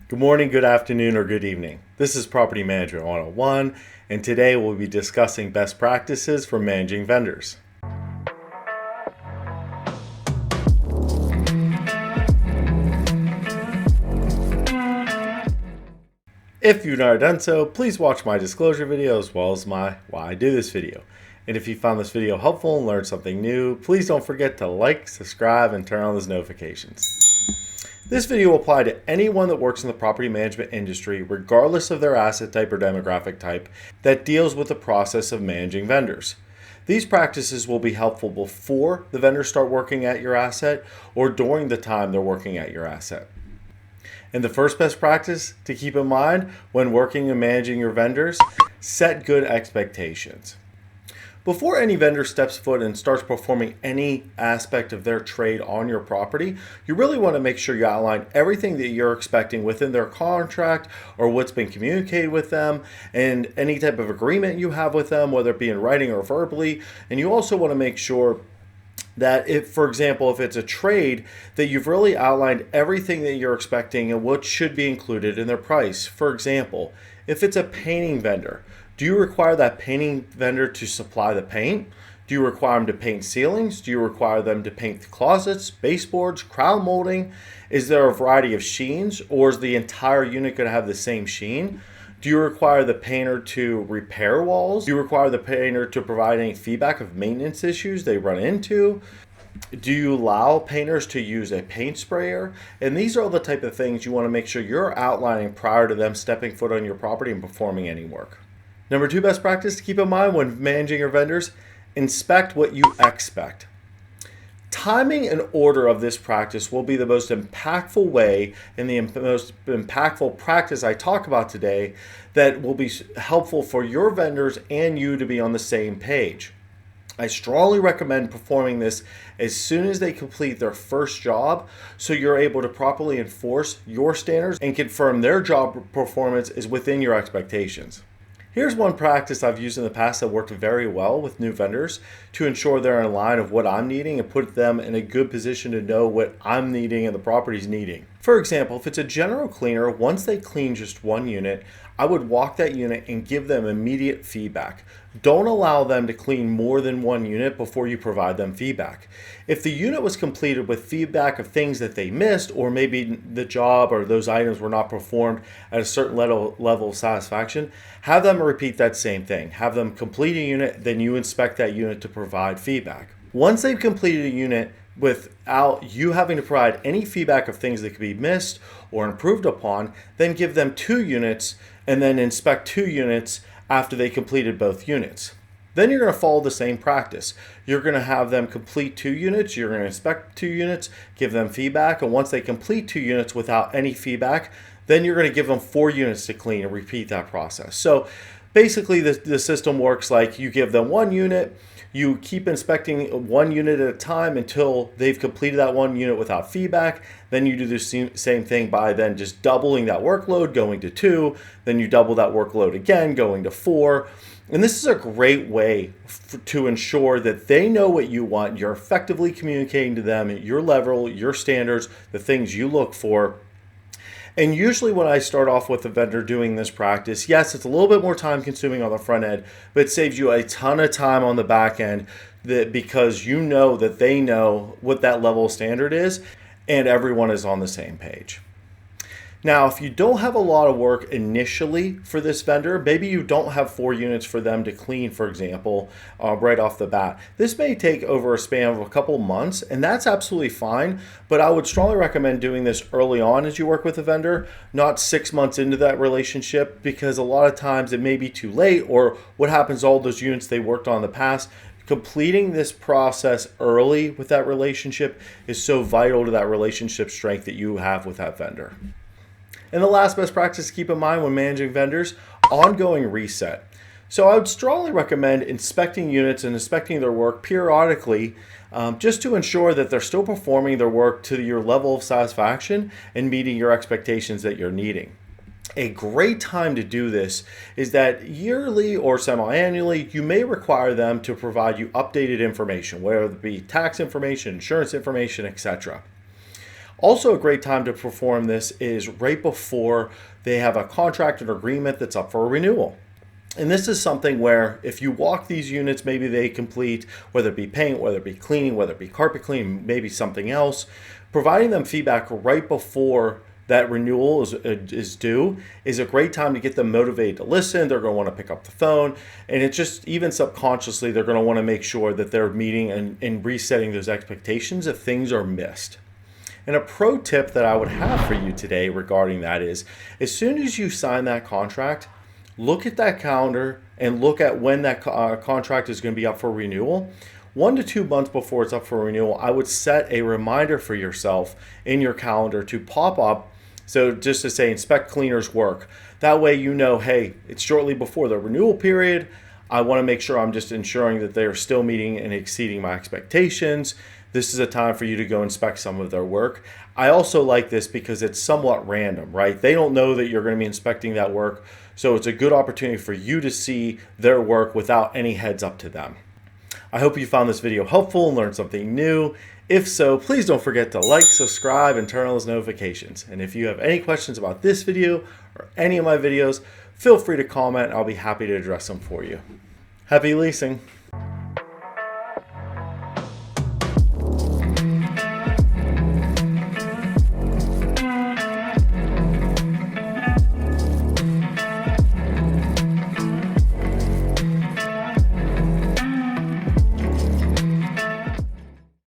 Good morning, good afternoon, or good evening. This is Property Management 101, and today we'll be discussing best practices for managing vendors. If you've not done so, please watch my disclosure video as well as my why I do this video. And if you found this video helpful and learned something new, please don't forget to like, subscribe, and turn on those notifications. This video will apply to anyone that works in the property management industry, regardless of their asset type or demographic type, that deals with the process of managing vendors. These practices will be helpful before the vendors start working at your asset or during the time they're working at your asset. And the first best practice to keep in mind when working and managing your vendors, set good expectations. Before any vendor steps foot and starts performing any aspect of their trade on your property, you really want to make sure you outline everything that you're expecting within their contract or what's been communicated with them and any type of agreement you have with them, whether it be in writing or verbally. And you also want to make sure that if, for example, if it's a trade, that you've really outlined everything that you're expecting and what should be included in their price. For example, if it's a painting vendor, do you require that painting vendor to supply the paint? Do you require them to paint ceilings? Do you require them to paint the closets, baseboards, crown molding? Is there a variety of sheens, or is the entire unit going to have the same sheen? Do you require the painter to repair walls? Do you require the painter to provide any feedback of maintenance issues they run into? Do you allow painters to use a paint sprayer? And these are all the type of things you want to make sure you're outlining prior to them stepping foot on your property and performing any work. Number 2 best practice to keep in mind when managing your vendors, inspect what you expect. Timing and order of this practice will be the most impactful way and the most impactful practice I talk about today that will be helpful for your vendors and you to be on the same page. I strongly recommend performing this as soon as they complete their first job so you're able to properly enforce your standards and confirm their job performance is within your expectations. Here's one practice I've used in the past that worked very well with new vendors to ensure they're in line of what I'm needing and put them in a good position to know what I'm needing and the property's needing. For example, if it's a general cleaner, once they clean just one unit, I would walk that unit and give them immediate feedback. Don't allow them to clean more than one unit before you provide them feedback. If the unit was completed with feedback of things that they missed, or maybe the job or those items were not performed at a certain level of satisfaction, have them repeat that same thing. Have them complete a unit, then you inspect that unit to provide feedback. Once they've completed a unit without you having to provide any feedback of things that could be missed or improved upon, then give them 2 units and then inspect 2 units after they completed both units. Then you're going to follow the same practice. You're going to have them complete 2 units, you're going to inspect 2 units, give them feedback, and once they complete 2 units without any feedback, then you're going to give them 4 units to clean and repeat that process. So basically the system works like you give them 1 unit, you keep inspecting 1 unit at a time until they've completed that 1 unit without feedback. Then you do the same thing by then just doubling that workload, going to 2. Then you double that workload again, going to 4. And this is a great way to ensure that they know what you want. You're effectively communicating to them at your level, your standards, the things you look for. And usually when I start off with a vendor doing this practice, yes, it's a little bit more time consuming on the front end, but it saves you a ton of time on the back end because you know that they know what that level of standard is and everyone is on the same page. Now, if you don't have a lot of work initially for this vendor, maybe you don't have 4 units for them to clean, for example, right off the bat. This may take over a span of a couple months, and that's absolutely fine, but I would strongly recommend doing this early on as you work with a vendor, not 6 months into that relationship, because a lot of times it may be too late, or what happens, all those units they worked on in the past, completing this process early with that relationship is so vital to that relationship strength that you have with that vendor. And the last best practice to keep in mind when managing vendors, ongoing reset. So I would strongly recommend inspecting units and inspecting their work periodically just to ensure that they're still performing their work to your level of satisfaction and meeting your expectations that you're needing. A great time to do this is that yearly or semi-annually, you may require them to provide you updated information, whether it be tax information, insurance information, etc. Also, a great time to perform this is right before they have a contract or agreement that's up for a renewal. And this is something where if you walk these units, maybe they complete, whether it be paint, whether it be cleaning, whether it be carpet cleaning, maybe something else, providing them feedback right before that renewal is due is a great time to get them motivated to listen. They're going to want to pick up the phone, and it's just even subconsciously they're going to want to make sure that they're meeting and resetting those expectations if things are missed. And a pro tip that I would have for you today regarding that is, as soon as you sign that contract, look at that calendar and look at when that contract is going to be up for renewal. 1 to 2 months before it's up for renewal, I would set a reminder for yourself in your calendar to pop up. So just to say, inspect cleaners work. That way you know, hey, it's shortly before the renewal period. I want to make sure I'm just ensuring that they are still meeting and exceeding my expectations. This is a time for you to go inspect some of their work. I also like this because it's somewhat random, right? They don't know that you're going to be inspecting that work. So it's a good opportunity for you to see their work without any heads up to them. I hope you found this video helpful and learned something new. If so, please don't forget to like, subscribe, and turn on those notifications. And if you have any questions about this video or any of my videos, feel free to comment. I'll be happy to address them for you. Happy leasing!